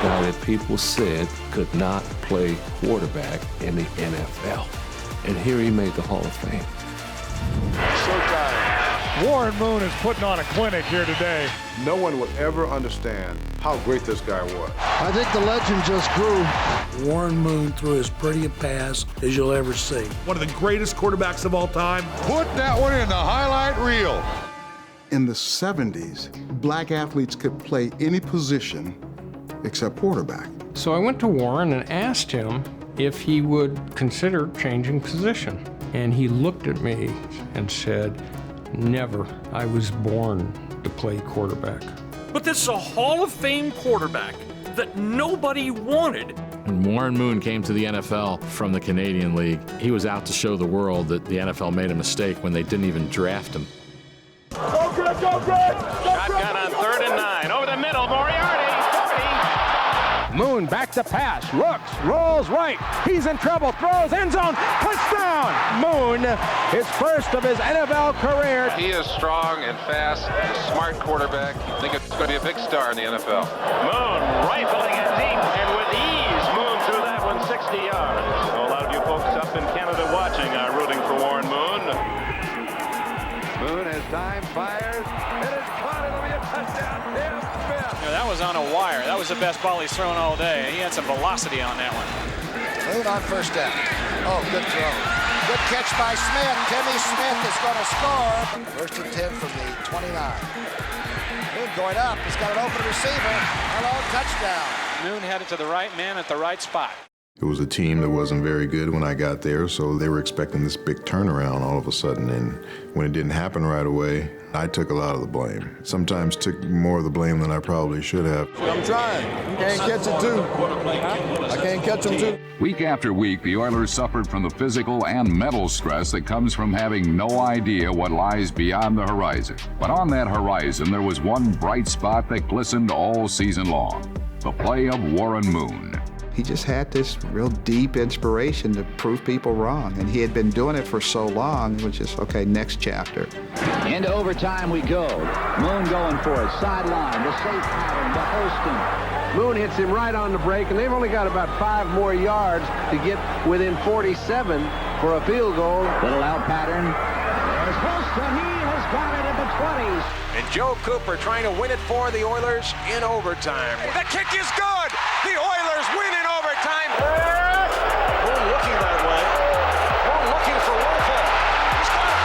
guy that people said could not play quarterback in the NFL. And here he made the Hall of Fame. Showtime. Warren Moon is putting on a clinic here today. No one will ever understand how great this guy was. I think the legend just grew. Warren Moon threw as pretty a pass as you'll ever see. One of the greatest quarterbacks of all time. Put that one in the highlight reel. In the 70s, black athletes could play any position except quarterback. So I went to Warren and asked him if he would consider changing position. And he looked at me and said, "Never. I was born to play quarterback." But this is a Hall of Fame quarterback that nobody wanted. When Warren Moon came to the NFL from the Canadian League, he was out to show the world that the NFL made a mistake when they didn't even draft him. Go good, go good! Shotgun on 3rd and 9. Over the middle, Moriarty. 40. Moon back to pass. Looks, rolls right. He's in trouble. Throws, end zone. Touchdown! Moon, his first of his NFL career. He is strong and fast. A smart quarterback. I think it's going to be a big star in the NFL. Moon rifling it deep, and with ease, Moon threw that one 60 yards. So a lot of you folks up in Canada watching are rooting for Warren Moon. Moon has time, fires, and it's caught. It'll be a touchdown. Tim Smith. That was on a wire. That was the best ball he's thrown all day. He had some velocity on that one. Moon on first down. Oh, good throw. Good catch by Smith. Timmy Smith is going to score. First and 10 from the 29. Moon going up. He's got an open receiver. Hello, touchdown. Moon had it to the right man at the right spot. It was a team that wasn't very good when I got there, so they were expecting this big turnaround all of a sudden, and when it didn't happen right away, I took a lot of the blame. Sometimes took more of the blame than I probably should have. I'm trying. Can't catch it too. I can't catch them too. Week after week, the Oilers suffered from the physical and mental stress that comes from having no idea what lies beyond the horizon. But on that horizon, there was one bright spot that glistened all season long: the play of Warren Moon. He just had this real deep inspiration to prove people wrong, and he had been doing it for so long. It was just, okay, next chapter. Into overtime we go. Moon going for it. Sideline, the safe pattern, the Holston. Moon hits him right on the break, and they've only got about 5 more yards to get within 47 for a field goal. Little out pattern. There's Holston. He has got it at the 20s. And Joe Cooper trying to win it for the Oilers in overtime. The kick is good. The Oilers win in overtime. Moon looking that way. Moon looking for Wolfle. He's got it.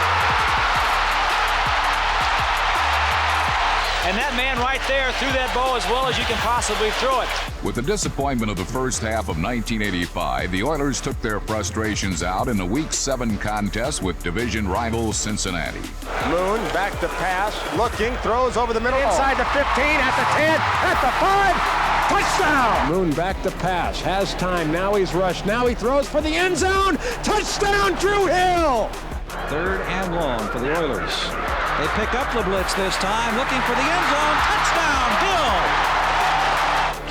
And that man right there threw that ball as well as you can possibly throw it. With the disappointment of the first half of 1985, the Oilers took their frustrations out in the Week 7 contest with division rival Cincinnati. Moon back to pass, looking, throws over the middle, inside the 15, at the 10, at the 5. Touchdown! Moon back to pass, has time, now he's rushed, now he throws for the end zone. Touchdown, Drew Hill! 3rd and long for the Oilers. They pick up the blitz this time, looking for the end zone. Touchdown, Hill!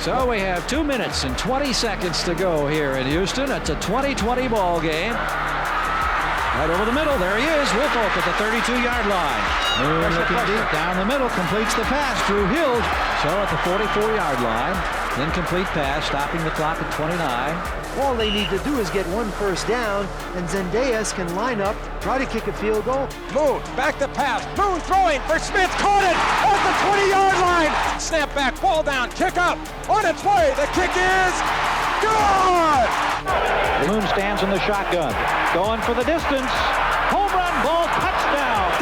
So we have 2 minutes and 20 seconds to go here in Houston. It's a 20-20 ball game. Right over the middle, there he is, Wolfolk at the 32-yard line. Moon looking deep down the middle, completes the pass. Drew Hill, so at the 44-yard line. Incomplete pass, stopping the clock at 29. All they need to do is get 1 first down, and Zendejas can line up, try to kick a field goal. Moon, back to pass. Moon throwing for Smith, caught it at the 20-yard line. Snap back, ball down, kick up, on its way. The kick is good! Moon stands in the shotgun, going for the distance. Home run ball, touchdown!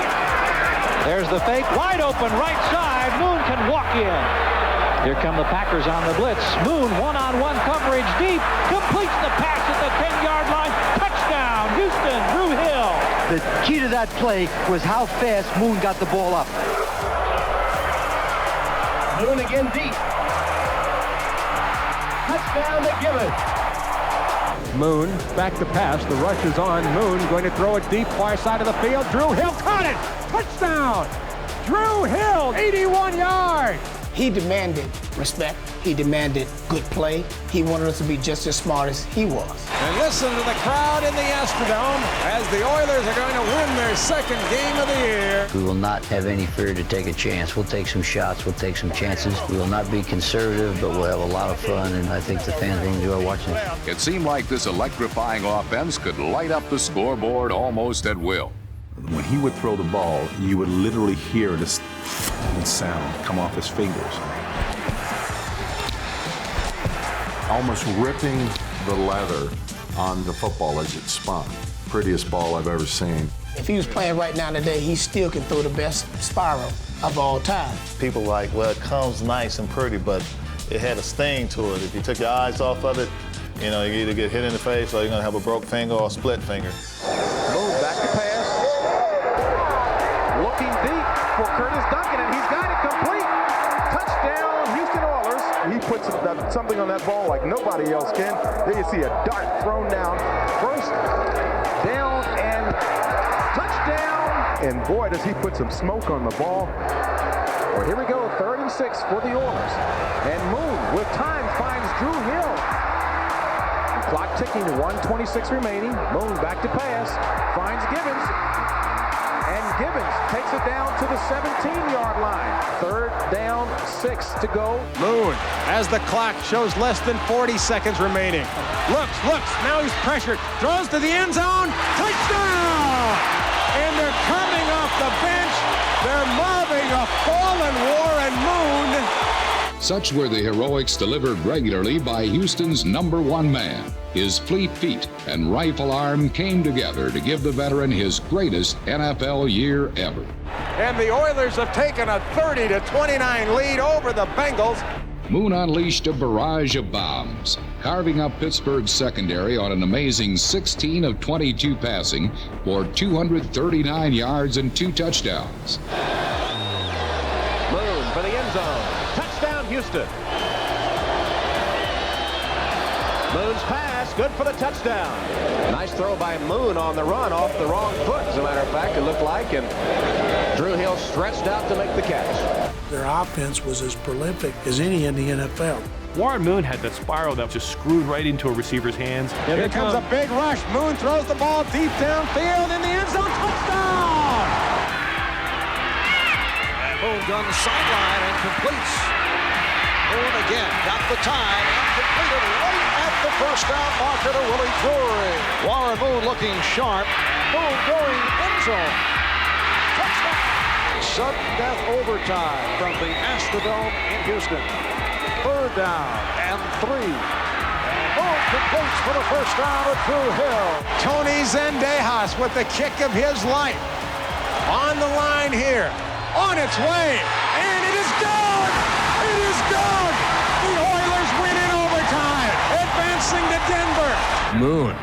There's the fake, wide open right side. Moon can walk in. Here come the Packers on the blitz. Moon one-on-one coverage deep. Completes the pass at the 10-yard line. Touchdown, Houston, Drew Hill. The key to that play was how fast Moon got the ball up. Moon again deep. Touchdown to Gibbons. Moon back to pass. The rush is on. Moon going to throw it deep, far side of the field. Drew Hill caught it. Touchdown. Drew Hill, 81 yards. He demanded respect. He demanded good play. He wanted us to be just as smart as he was. And listen to the crowd in the Astrodome as the Oilers are going to win their second game of the year. We will not have any fear to take a chance. We'll take some shots. We'll take some chances. We will not be conservative, but we'll have a lot of fun, and I think the fans will enjoy watching it. It seemed like this electrifying offense could light up the scoreboard almost at will. When he would throw the ball, you would literally hear this sound come off his fingers. Almost ripping the leather on the football as it spun. Prettiest ball I've ever seen. If he was playing right now today, he still can throw the best spiral of all time. People like, well, it comes nice and pretty, but it had a sting to it. If you took your eyes off of it, you know, you either get hit in the face or you're gonna have a broke finger or a split finger. Move back to pass. Looking deep for Curtis Duncan, and he's got it complete. Touchdown, Houston Oilers. He puts something on that ball like nobody else can. There you see a dart thrown down. First down and touchdown. And boy, does he put some smoke on the ball. Well, here we go, 3rd and 6 for the Oilers. And Moon, with time, finds Drew Hill. Clock ticking, 1:26 remaining. Moon back to pass, finds Gibbons. And Gibbons takes it down to the 17-yard line. 3rd down, 6 to go. Moon, as the clock shows less than 40 seconds remaining. Looks, now he's pressured. Throws to the end zone. Touchdown! And they're coming off the bench. They're mobbing a fallen Warren Moon. Such were the heroics delivered regularly by Houston's #1 man. His fleet feet and rifle arm came together to give the veteran his greatest NFL year ever. And the Oilers have taken a 30-29 lead over the Bengals. Moon unleashed a barrage of bombs, carving up Pittsburgh's secondary on an amazing 16 of 22 passing for 239 yards and 2 touchdowns. Moon for the end zone. Touchdown, Houston. Moon's pass, good for the touchdown. Nice throw by Moon on the run off the wrong foot, as a matter of fact, it looked like, and Drew Hill stretched out to make the catch. Their offense was as prolific as any in the NFL. Warren Moon had that spiral that just screwed right into a receiver's hands. Here comes a big rush. Moon throws the ball deep downfield in the end zone. Touchdown! Moon on the sideline and completes. Moon again got the time and completed right at the first down marker to Willie Drury. Warren Moon looking sharp. Moon going end zone. Touchdown! Sudden death overtime from the Astrodome in Houston. 3rd down and 3. And Moon completes for the first down with Drew Hill. Tony Zendejas with the kick of his life. On the line here. On its way. And it is good! It is good! The Oilers win in overtime. Advancing to Denver. Moon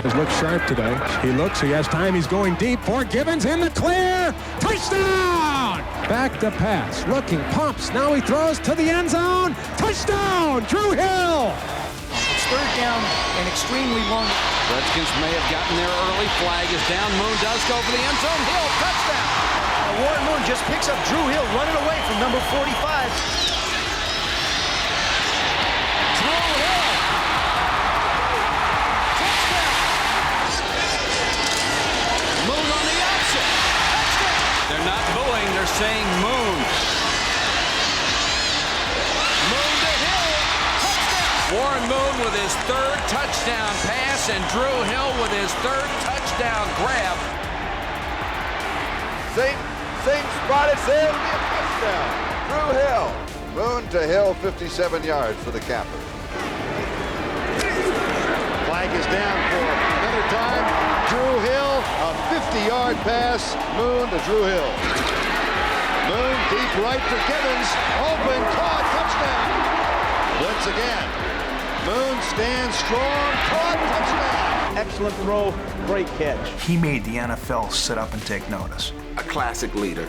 has looked sharp today. He has time. He's going deep for Gibbons in the clear. Touchdown! Back to pass. Looking, pumps. Now he throws to the end zone. Touchdown! Drew Hill! It's 3rd down and extremely long. Redskins may have gotten there early. Flag is down. Moon does go for the end zone. Hill, touchdown! Warren Moon just picks up Drew Hill running away from number 45. Drew Hill! Touchdown! Moon on the option. Touchdown! They're not booing. They're saying Moon. Moon to Hill. Touchdown! Warren Moon with his 3rd touchdown pass and Drew Hill with his 3rd touchdown grab. Sing spotted, sail, touchdown. Drew Hill. Moon to Hill, 57 yards for the capper. Flag is down for another time. Drew Hill, a 50-yard pass. Moon to Drew Hill. Moon deep right for Gibbons. Open, caught, touchdown. Blitz again. Moon stands strong, caught, touchdown. Excellent throw, great catch. He made the NFL sit up and take notice. A classic leader.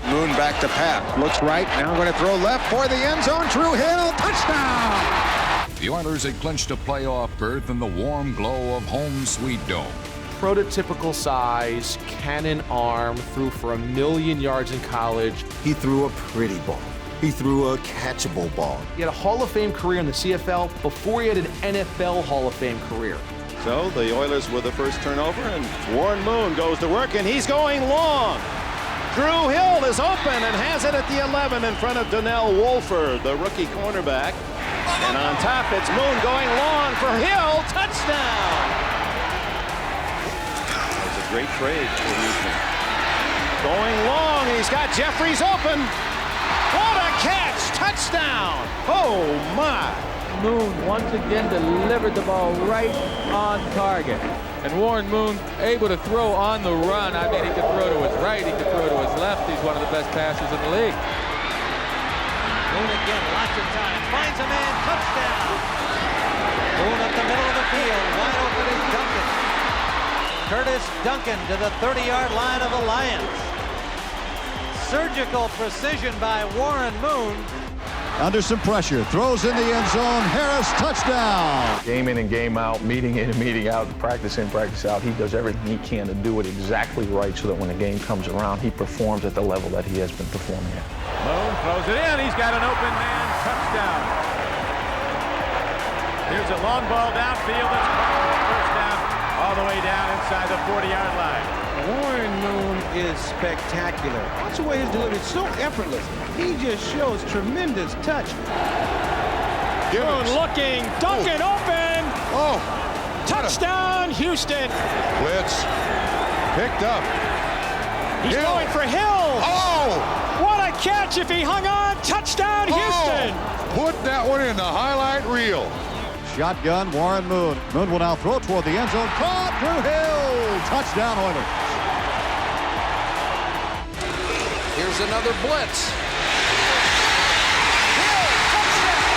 Moon back to pass. Looks right. Now going to throw left for the end zone. Drew Hill. Touchdown! The Oilers had clinched a playoff berth in the warm glow of home sweet dome. Prototypical size, cannon arm, threw for 1,000,000 yards in college. He threw a pretty ball. he threw a catchable ball. He had a Hall of Fame career in the CFL before he had an NFL Hall of Fame career. So the Oilers with the first turnover, and Warren Moon goes to work, and he's going long. Drew Hill is open and has it at the 11 in front of Donnell Wolford, the rookie cornerback. And on top, it's Moon going long for Hill. Touchdown! That's a great trade for Houston. Going long, he's got Jeffries open. What a catch! Touchdown! Oh, my! Moon once again delivered the ball right on target. And Warren Moon able to throw on the run. I mean, he could throw to his right, he could throw to his left. He's one of the best passers in the league. Moon again, lots of time, finds a man, touchdown. Moon up the middle of the field, wide open is Duncan. Curtis Duncan to the 30-yard line of the Lions. Surgical precision by Warren Moon. Under some pressure, throws in the end zone, Harris, touchdown! Game in and game out, meeting in and meeting out, practice in, practice out. He does everything he can to do it exactly right so that when the game comes around, he performs at the level that he has been performing at. Moon throws it in, he's got an open man, touchdown. Here's a long ball downfield, it's first down, all the way down inside the 40-yard line. Warren Moon is spectacular. Watch the way his delivery is so effortless. He just shows tremendous touch. Moon looking, Duncan open. Oh, touchdown, Houston. Blitz picked up. He's going for Hill. Oh, what a catch if he hung on. Touchdown, Houston. Put that one in the highlight reel. Shotgun, Warren Moon. Moon will now throw toward the end zone. Caught through Hill. Touchdown, Oilers. Here's another blitz. Hill, touchdown.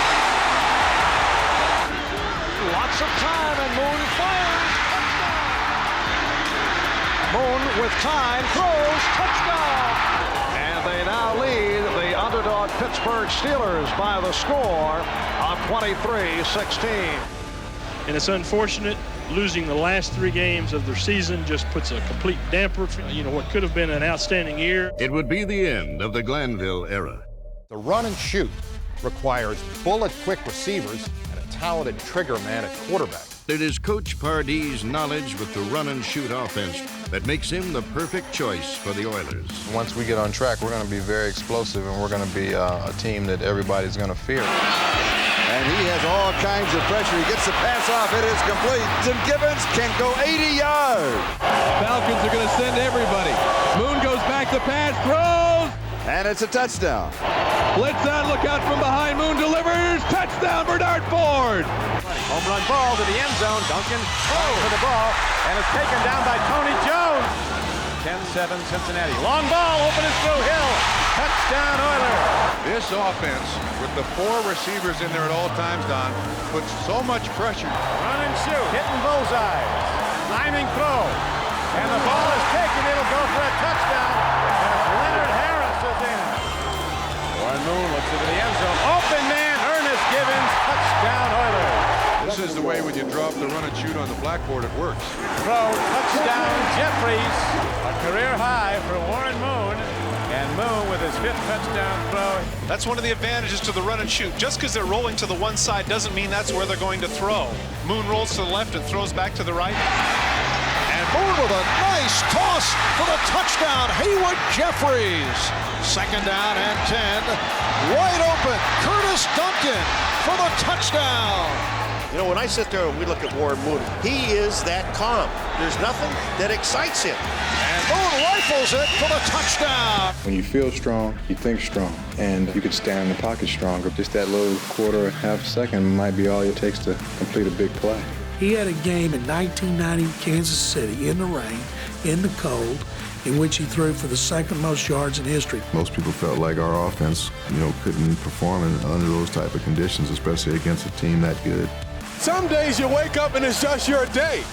Lots of time, and Moon fires. Touchdown. Moon with time, throws, touchdown. And they now lead the underdog Pittsburgh Steelers by the score of 23-16. And it's unfortunate. Losing the last 3 games of their season just puts a complete damper for, what could have been an outstanding year. It would be the end of the Glanville era. The run and shoot requires bullet-quick receivers and a talented trigger man at quarterback. It is Coach Pardee's knowledge with the run and shoot offense that makes him the perfect choice for the Oilers. Once we get on track, we're going to be very explosive, and we're going to be a team that everybody's going to fear. And he has all kinds of pressure. He gets the pass off. It is complete. And Gibbons can go 80 yards. Falcons are going to send everybody. Moon goes back to pass, throws. And it's a touchdown. Blitz out, look out from behind. Moon delivers. Touchdown, Bernard Ford. Home run ball to the end zone. Duncan for the ball, and it's taken down by Tony Jones. 10-7 Cincinnati. Long ball, open and through Hill. Touchdown Oilers. This offense, with the 4 receivers in there at all times, Don, puts so much pressure. Run and shoot, hitting bullseyes. Timing throw. And the ball is taken. It'll go for a touchdown. As Leonard Harris is in. Warren Moon looks into the end zone. Open man, Ernest Gibbons. Touchdown Oilers. This is the way when you drop the run and shoot on the blackboard, it works. Throw, touchdown, Jeffries. A career high for Warren Moon. And Moon with his 5th touchdown throw. That's one of the advantages to the run and shoot. Just because they're rolling to the one side doesn't mean that's where they're going to throw. Moon rolls to the left and throws back to the right. And Moon with a nice toss for the touchdown. Haywood Jeffries. 2nd down and 10. Wide open. Curtis Duncan for the touchdown. You know, when I sit there and we look at Warren Moon, he is that calm. There's nothing that excites him. And Moon rifles it for the touchdown. When you feel strong, you think strong. And you could stand in the pocket stronger. Just that little quarter, half second might be all it takes to complete a big play. He had a game in 1990 Kansas City in the rain, in the cold, in which he threw for the 2nd most yards in history. Most people felt like our offense, couldn't perform under those type of conditions, especially against a team that good. Some days you wake up and it's just your day.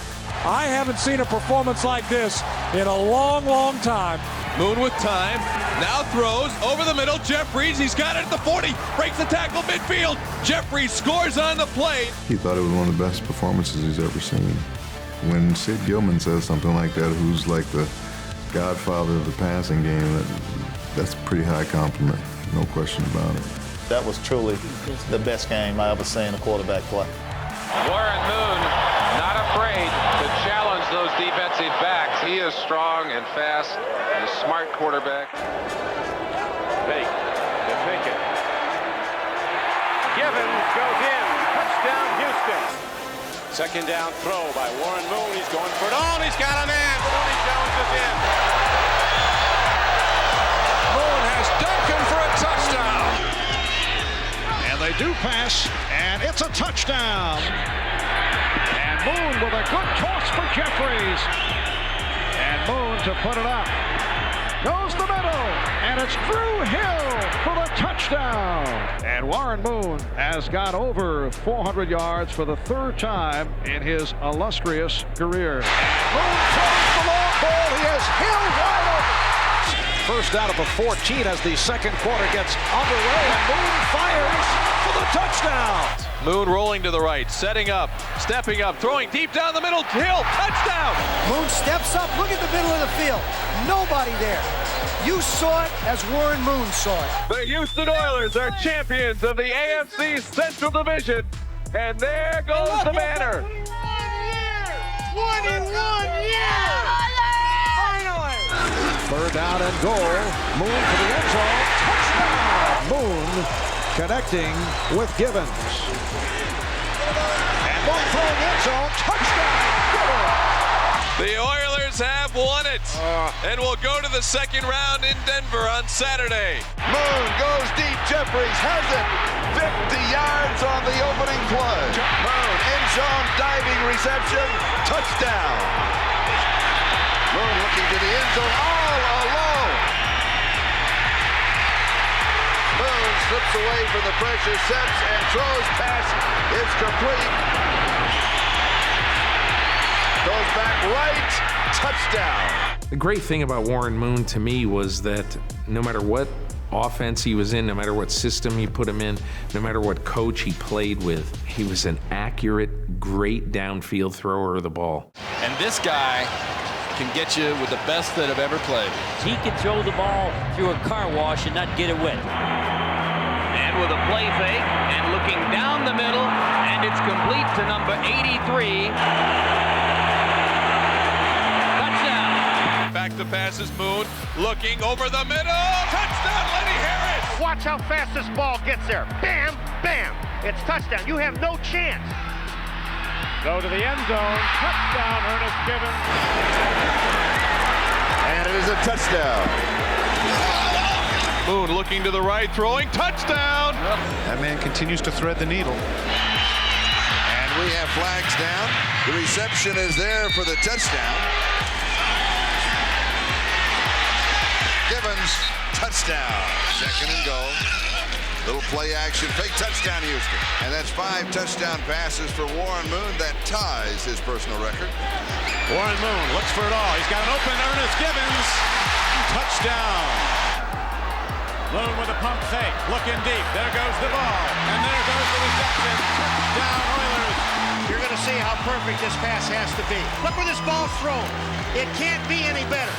I haven't seen a performance like this in a long, long time. Moon with time, now throws over the middle. Jeffries, he's got it at the 40, breaks the tackle midfield. Jeffries scores on the play. He thought it was one of the best performances he's ever seen. When Sid Gilman says something like that, who's like the godfather of the passing game, that's a pretty high compliment. no question about it. That was truly the best game I ever seen a quarterback play. Warren Moon not afraid to challenge those defensive backs. He is strong and fast and a smart quarterback. Fake to Pinkett. Givens goes in. Touchdown, Houston. Second down throw by Warren Moon. He's going for it all. He's got a man. Tony Jones is in. Moon has Duncan for a touchdown. And they do pass, and it's a touchdown. And Moon with a good toss for Jeffries. And Moon to put it up. Goes the middle, and it's Drew Hill for the touchdown. And Warren Moon has got over 400 yards for the third time in his illustrious career. Moon throws the long ball. He has Hill wide open. First down at the 14 as the second quarter gets underway, and Moon fires for the touchdown. Moon rolling to the right, setting up, stepping up, throwing deep down the middle. Hill, touchdown! Moon steps up. Look at the middle of the field. Nobody there. You saw it as Warren Moon saw it. The Houston Oilers are champions of the AFC Central Division. And there goes the banner. 1 in 1 year! Finally! Third down and goal. Moon for the end zone. Touchdown! Moon connecting with Givens. And Moon throwing end zone. Touchdown! The Oilers have won it and will go to the second round in Denver on Saturday. Moon goes deep. Jeffries has it. 50 yards on the opening play. Moon end zone diving reception. Touchdown. Moon looking to the end zone all alone. Moon slips away from the pressure, sets and throws pass. It's complete. Goes back right, touchdown. The great thing about Warren Moon to me was that no matter what offense he was in, no matter what system you put him in, no matter what coach he played with, he was an accurate, great downfield thrower of the ball. And this guy can get you with the best that have ever played. He can throw the ball through a car wash and not get it wet. And with a play fake and looking down the middle, and it's complete to number 83. Back to passes, Moon looking over the middle. Touchdown, Lenny Harris. Watch how fast this ball gets there. Bam, bam. It's touchdown. You have no chance. Go to the end zone. Touchdown, Ernest Givens. And it is a touchdown. Moon looking to the right, throwing. Touchdown. That man continues to thread the needle. And we have flags down. The reception is there for the touchdown. Givens, touchdown. Second and goal. Little play action, fake touchdown Houston. And that's 5 touchdown passes for Warren Moon. That ties his personal record. Warren Moon looks for it all. He's got an open Ernest Givens. Touchdown. Moon with a pump fake, looking deep. There goes the ball. And there goes the reception. Touchdown Oilers. You're going to see how perfect this pass has to be. Look where this ball's thrown. It can't be any better.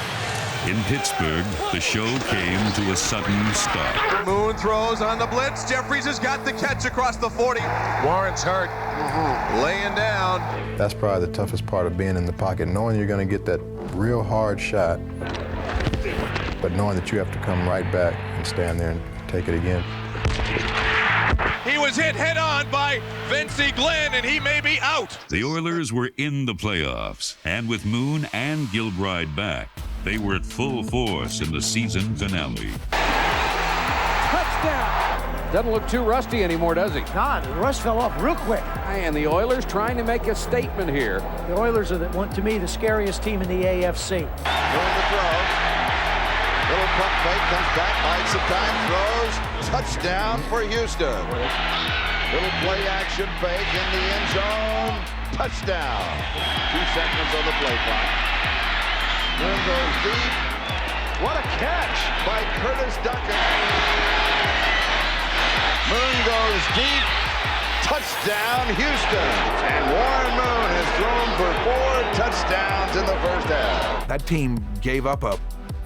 In Pittsburgh, the show came to a sudden stop. Moon throws on the blitz. Jeffries has got the catch across the 40. Warren's hurt. Laying down. That's probably the toughest part of being in the pocket, knowing you're going to get that real hard shot, but knowing that you have to come right back and stand there and take it again. He was hit head-on by Vincey Glenn, and he may be out. The Oilers were in the playoffs, and with Moon and Gilbride back, they were at full force in the season finale. Touchdown! Doesn't look too rusty anymore, does he? God, the rust fell off real quick. And the Oilers trying to make a statement here. The Oilers are, to me, the scariest team in the AFC. Going to throw. Little pump fake, comes back, bites some time, throws. Touchdown for Houston. Little play action fake in the end zone. Touchdown. 2 seconds on the play clock. Moon goes deep. What a catch by Curtis Duncan. Moon goes deep. Touchdown, Houston. And Warren Moon has thrown for 4 touchdowns in the first half. That team gave up a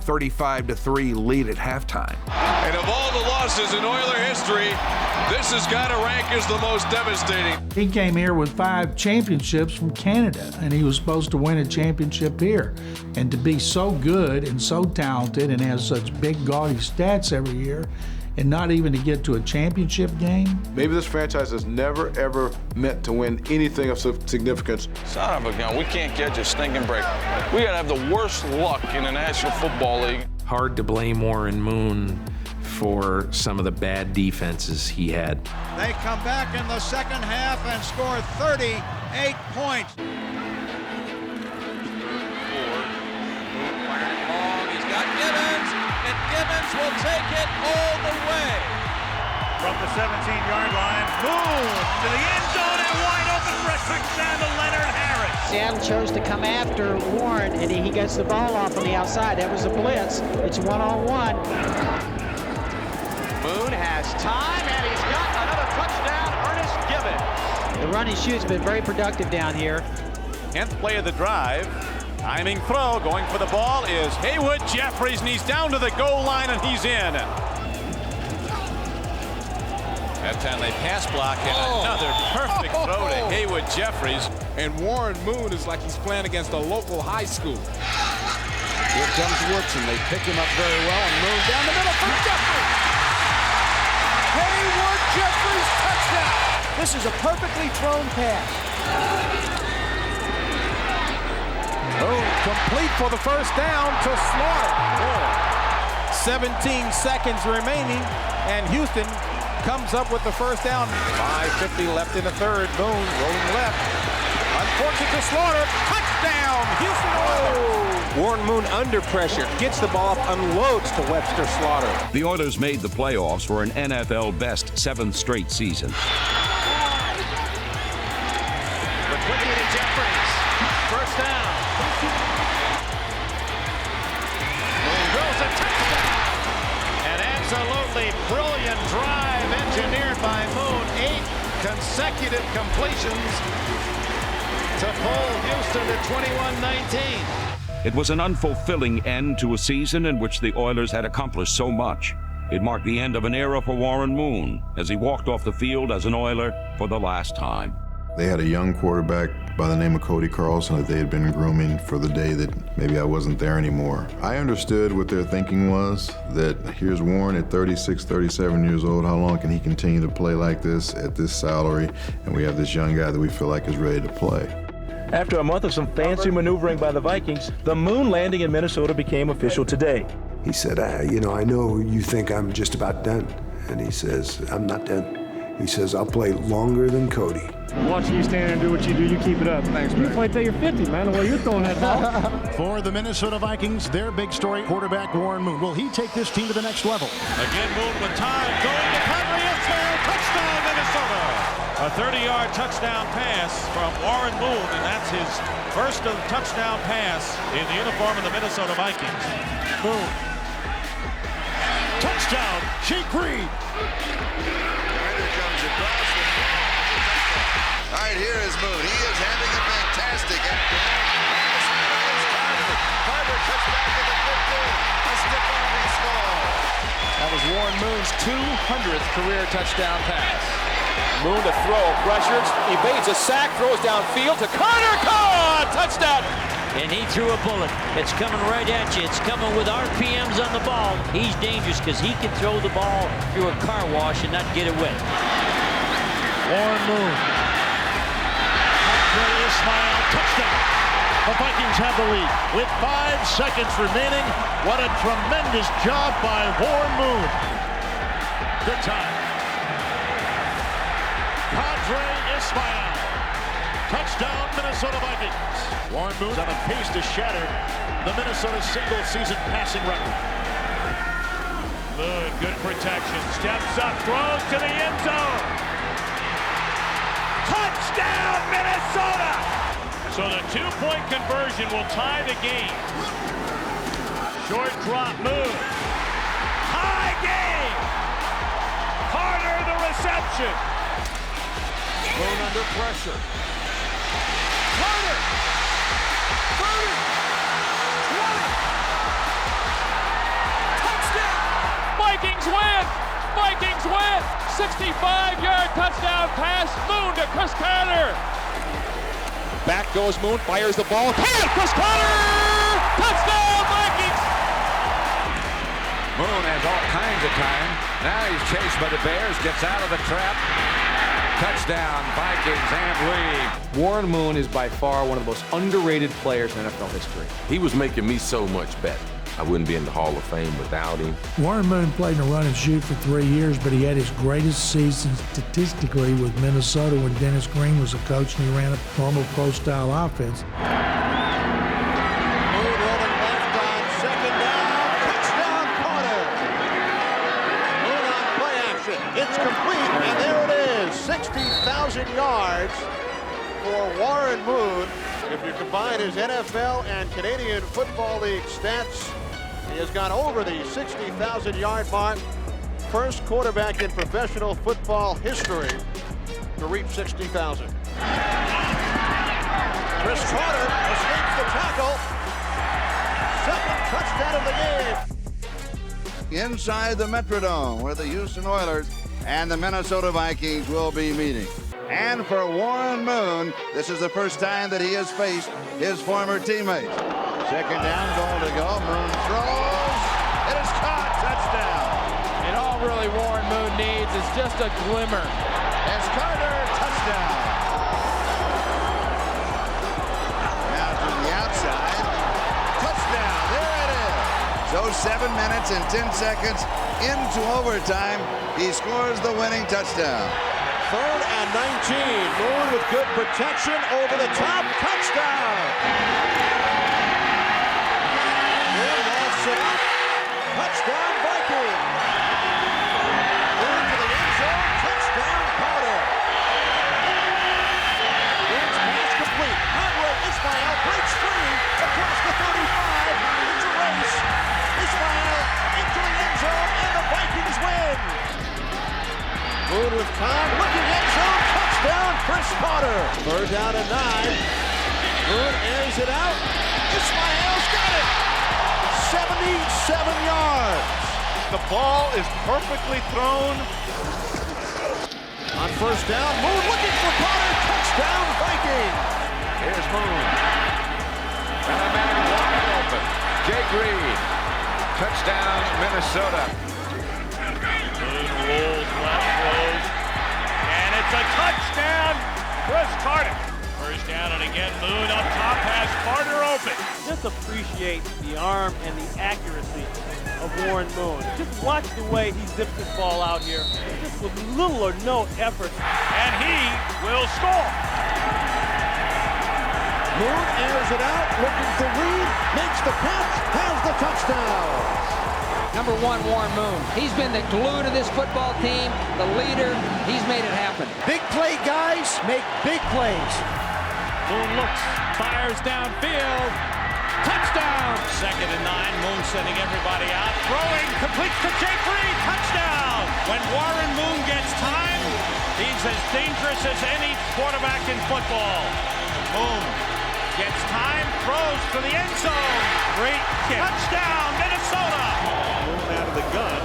35-3 lead at halftime. And of all the losses loses in Oiler history, this has got to rank as the most devastating. He came here with 5 championships from Canada, and he was supposed to win a championship here. And to be so good and so talented and have such big, gaudy stats every year, and not even to get to a championship game. Maybe this franchise has never, ever meant to win anything of significance. Son of a gun, we can't catch a stinking break. We gotta have the worst luck in the National Football League. Hard to blame Warren Moon for some of the bad defenses he had. They come back in the second half and score 38 points. He's got Gibbons, and Gibbons will take it all the way. From the 17-yard line, Moon to the end zone and wide open for a touchdown to Leonard Harris. Seattle chose to come after Warren, and he gets the ball off on the outside. That was a blitz. It's one-on-one. Moon has time, and he's got another touchdown, Ernest Gibbons. The run and shoot's been very productive down here. 10th play of the drive. Timing throw, going for the ball is Haywood Jeffries, and he's down to the goal line, and he's in. That time they pass block, and another perfect throw to Haywood Jeffries. And Warren Moon is like he's playing against a local high school. Here comes Woodson. They pick him up very well, and Moon down the middle for Jeffries. Haywood Jeffries touchdown. This is a perfectly thrown pass. Moon complete for the first down to Slaughter. 17 seconds remaining, and Houston comes up with the first down. 5:50 left in the third. Moon rolling left. Unfortunate to Slaughter. Touchdown, Houston Oilers. Warren Moon under pressure, gets the ball up, unloads to Webster Slaughter. The Oilers made the playoffs for an NFL best 7th straight season. Quickly to Jeffries. First down. Moon drills a touchdown. An absolutely brilliant drive engineered by Moon. 8 consecutive completions to pull Houston to 21-19. It was an unfulfilling end to a season in which the Oilers had accomplished so much. It marked the end of an era for Warren Moon as he walked off the field as an Oiler for the last time. They had a young quarterback by the name of Cody Carlson that they had been grooming for the day that maybe I wasn't there anymore. I understood what their thinking was, that here's Warren at 36, 37 years old. How long can he continue to play like this at this salary? And we have this young guy that we feel like is ready to play. After a month of some fancy maneuvering by the Vikings, the Moon landing in Minnesota became official today. He said, I know you think I'm just about done. And he says, I'm not done. He says, I'll play longer than Cody. Watching you stand there and do what you do, you keep it up. Thanks, you play till you're 50, man, the way you're throwing that ball. For the Minnesota Vikings, their big story, quarterback Warren Moon. Will he take this team to the next level? Again, Moon with time, going to Conley, it's there, touchdown Minnesota. A 30-yard touchdown pass from Warren Moon, and that's his first touchdown pass in the uniform of the Minnesota Vikings. Moon. Touchdown, Jake Reed. All right, here is Moon. He is having a fantastic Carter cuts back to the 15. A stiff-arm small. That was Warren Moon's 200th career touchdown pass. Moon to throw, pressures, evades a sack, throws downfield to Carter. Caught! Touchdown! And he threw a bullet. It's coming right at you. It's coming with RPMs on the ball. He's dangerous because he can throw the ball through a car wash and not get it wet. Warren Moon. Ismail, touchdown. The Vikings have the lead with 5 seconds remaining. What a tremendous job by Warren Moon. Good time. Padre Ismail. Touchdown, Minnesota Vikings. Warren Moon on a pace to shatter the Minnesota single-season passing record. Moon, good protection. Steps up, throws to the end zone. Touchdown, Minnesota! So the 2-point conversion will tie the game. Short drop move. High game. Carter the reception. Moon under pressure. Carter. 30. 20. Touchdown. Vikings win! Vikings 65-yard touchdown pass. Moon to Chris Carter. Back goes Moon, fires the ball. Chris Carter! Touchdown, Vikings! Moon has all kinds of time. Now he's chased by the Bears, gets out of the trap. Touchdown, Vikings and lead. Warren Moon is by far one of the most underrated players in NFL history. He was making me so much better. I wouldn't be in the Hall of Fame without him. Warren Moon played in a run and shoot for 3 years, but he had his greatest season statistically with Minnesota when Dennis Green was a coach and he ran a normal pro-style offense. Moon rolling left on second down. Touchdown, Carter. Moon on play action. It's complete, and there it is. 60,000 yards for Warren Moon. If you combine his NFL and Canadian Football League stats, he has gone over the 60,000-yard mark. First quarterback in professional football history to reach 60,000. Chris Carter escapes the tackle. Second touchdown of the game. Inside the Metrodome, where the Houston Oilers and the Minnesota Vikings will be meeting. And for Warren Moon, this is the first time that he has faced his former teammates. Second down, goal to go. Moon throws. It is caught. Touchdown. And all really Warren Moon needs is just a glimmer. As Carter, touchdown. Now to the outside. Touchdown. There it is. So 7 minutes and 10 seconds into overtime, he scores the winning touchdown. 3rd and 19. Moon with good protection over the top. Touchdown. Moon all set up. Touchdown, Vikings. Moon to the end zone. Touchdown, Carter. Moon's pass complete. Andre Ismail breaks free across the 35. It's a race. Ismail into the end zone, and the Vikings win. Moon with time, looking end zone, touchdown, Chris Carter. 3rd down and 9. Moon airs it out. Ismail's got it. 77 yards. The ball is perfectly thrown. On 1st down, Moon looking for Carter. Touchdown, Vikings. Here's Moon. And a man wide open. Jake Reed. Touchdown, Minnesota. Moon rolls left, throws, and it's a touchdown, Chris Carter. First down, and again, Moon up top has Carter open. Just appreciate the arm and the accuracy of Warren Moon. Just watch the way he zips this ball out here, just with little or no effort. And he will score. Moon airs it out, looking for Reed, makes the catch, has the touchdown. Number 1, Warren Moon. He's been the glue to this football team, the leader. He's made it happen. Big play guys make big plays. Moon looks, fires downfield. Touchdown! 2nd and 9. Moon sending everybody out. Throwing, completes to Jake Reed. Touchdown! When Warren Moon gets time, he's as dangerous as any quarterback in football. Moon gets time, throws to the end zone. Great kick. Touchdown, Minnesota! Moon out of the gun,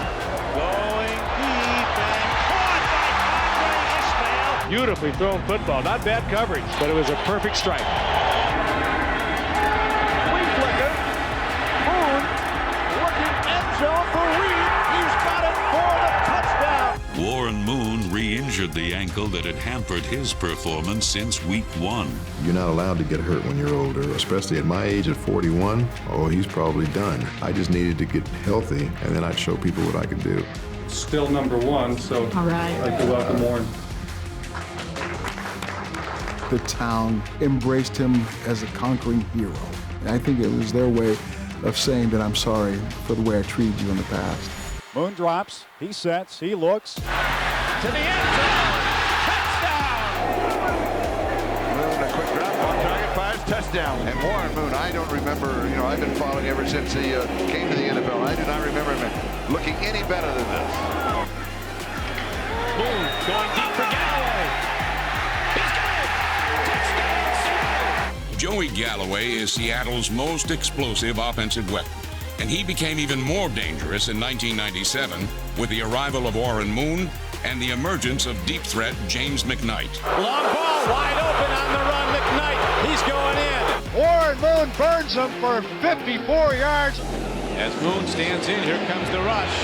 going deep and caught by Andre Ismail. Beautifully thrown football. Not bad coverage, but it was a perfect strike. Flea flicker. Moon looking end zone for Reed. He's got it for the touchdown. Warren Moon re-injured the ankle that had hampered his performance since week 1. You're not allowed to get hurt when you're older, especially at my age at 41. Oh, he's probably done. I just needed to get healthy, and then I'd show people what I could do. Still number 1, so all right. I'd like to welcome Warren. The town embraced him as a conquering hero. And I think it was their way of saying that I'm sorry for the way I treated you in the past. Moon drops, he sets, he looks. To the end zone. Touchdown! Moon, a quick drop on target, fires, touchdown. And Warren Moon, I don't remember, I've been following ever since he came to the NFL. I do not remember him looking any better than this. Moon going deep for Galloway. He's got it! Touchdown! Joey Galloway is Seattle's most explosive offensive weapon, and he became even more dangerous in 1997 with the arrival of Warren Moon and the emergence of deep threat James McKnight. Long ball, wide open on the run. McKnight, he's going in. Warren Moon burns him for 54 yards. As Moon stands in, here comes the rush.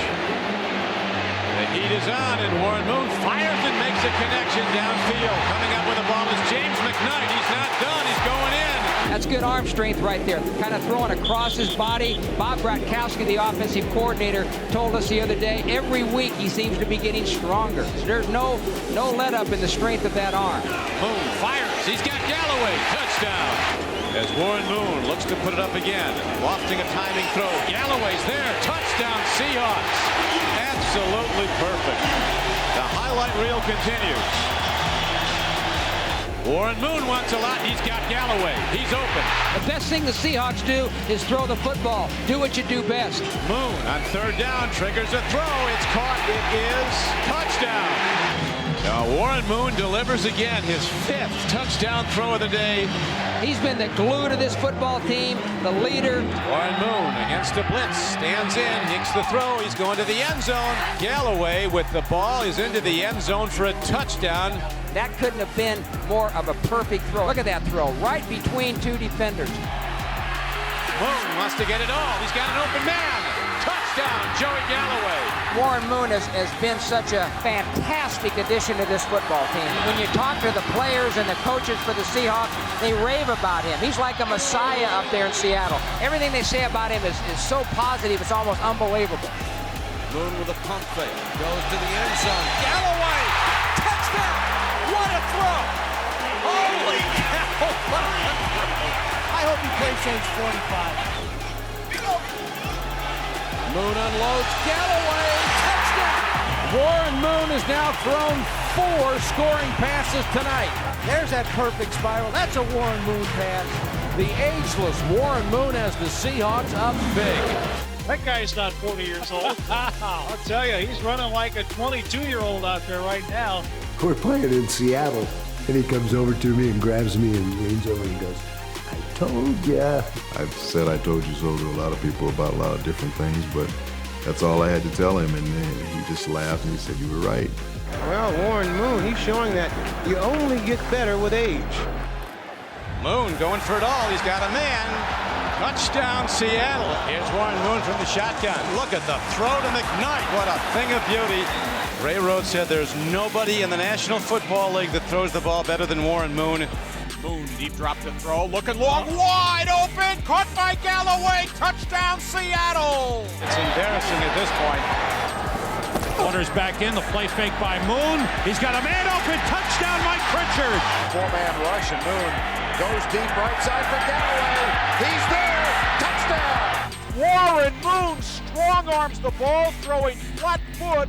The heat is on, and Warren Moon fires and makes a connection downfield. Coming up with the ball is James McKnight. He's not done. He's going in. That's good arm strength right there. Kind of throwing across his body. Bob Bratkowski, the offensive coordinator, told us the other day, every week he seems to be getting stronger. There's no let up in the strength of that arm. Moon fires. He's got Galloway. Touchdown. As Warren Moon looks to put it up again. Lofting a timing throw. Galloway's there. Touchdown Seahawks. Absolutely perfect. The highlight reel continues. Warren Moon wants a lot. He's got Galloway. He's open. The best thing the Seahawks do is throw the football. Do what you do best. Moon on third down triggers a throw. It's caught. It is touchdown. Now Warren Moon delivers again, his 5th touchdown throw of the day. He's been the glue to this football team, the leader. Warren Moon against a blitz, stands in, makes the throw, he's going to the end zone. Galloway with the ball is into the end zone for a touchdown. That couldn't have been more of a perfect throw. Look at that throw, right between two defenders. Moon wants to get it all, he's got an open man. Touchdown, Joey Galloway. Warren Moon has been such a fantastic addition to this football team. When you talk to the players and the coaches for the Seahawks, they rave about him. He's like a messiah up there in Seattle. Everything they say about him is so positive, it's almost unbelievable. Moon with a pump fake, goes to the end zone. Galloway, touchdown! What a throw! Holy cow! I hope he plays Saints 45. Moon unloads. Galloway, touchdown! Warren Moon has now thrown 4 scoring passes tonight. There's that perfect spiral. That's a Warren Moon pass. The ageless Warren Moon has the Seahawks up big. That guy's not 40 years old. I'll tell you, he's running like a 22-year-old out there right now. We're playing in Seattle, and he comes over to me and grabs me and leans over and goes, I told ya. I've said I told you so to a lot of people about a lot of different things, but that's all I had to tell him, and then he just laughed and he said, you were right. Well, Warren Moon, he's showing that you only get better with age. Moon going for it all. He's got a man. Touchdown, Seattle. Here's Warren Moon from the shotgun. Look at the throw to McKnight. What a thing of beauty. Ray Rhodes said there's nobody in the National Football League that throws the ball better than Warren Moon. Moon deep drop to throw. Looking long, wide open. Caught by Galloway. Touchdown, Seattle. It's embarrassing at this point. Corner's back in. The play fake by Moon. He's got a man open. Touchdown, Mike Pritchard. 4-man rush, and Moon goes deep right side for Galloway. He's there. Touchdown. Warren Moon strong arms the ball, throwing flat foot.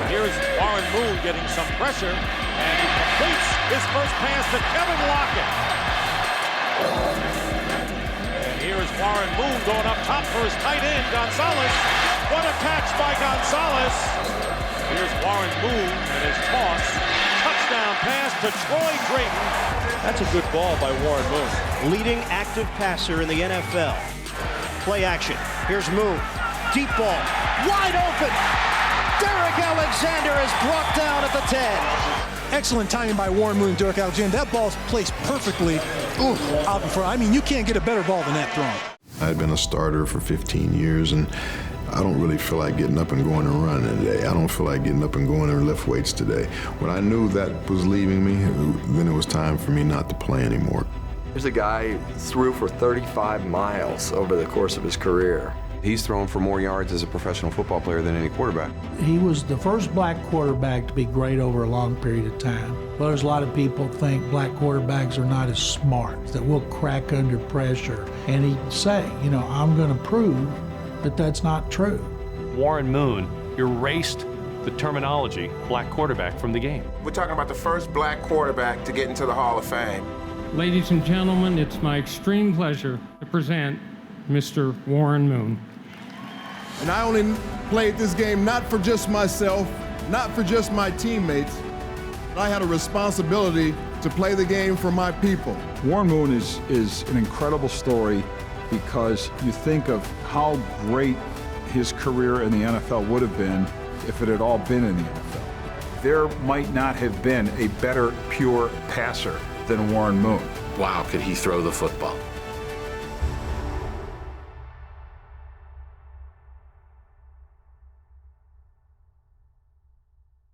Here's Warren Moon getting some pressure, and he completes his first pass to Kevin Lockett. And here's Warren Moon going up top for his tight end, Gonzalez. What a catch by Gonzalez. Here's Warren Moon and his toss. Touchdown pass to Troy Drayton. That's a good ball by Warren Moon. Leading active passer in the NFL. Play action. Here's Moon. Deep ball. Wide open. Derek Alexander is brought down at the 10. Excellent timing by Warren Moon and Derek Alexander. That ball's placed perfectly out in front. I mean, you can't get a better ball than that thrown. I'd been a starter for 15 years, and I don't really feel like getting up and going and running today. I don't feel like getting up and going and lift weights today. When I knew that was leaving me, then it was time for me not to play anymore. There's a guy who threw for 35 miles over the course of his career. He's thrown for more yards as a professional football player than any quarterback. He was the first black quarterback to be great over a long period of time. Well, there's a lot of people think black quarterbacks are not as smart, that we'll crack under pressure. And he'd say, you know, I'm going to prove that that's not true. Warren Moon erased the terminology black quarterback from the game. We're talking about the first black quarterback to get into the Hall of Fame. Ladies and gentlemen, it's my extreme pleasure to present Mr. Warren Moon. And I only played this game not for just myself, not for just my teammates. I had a responsibility to play the game for my people. Warren Moon is an incredible story because you think of how great his career in the NFL would have been if it had all been in the NFL. There might not have been a better pure passer than Warren Moon. Wow, could he throw the football?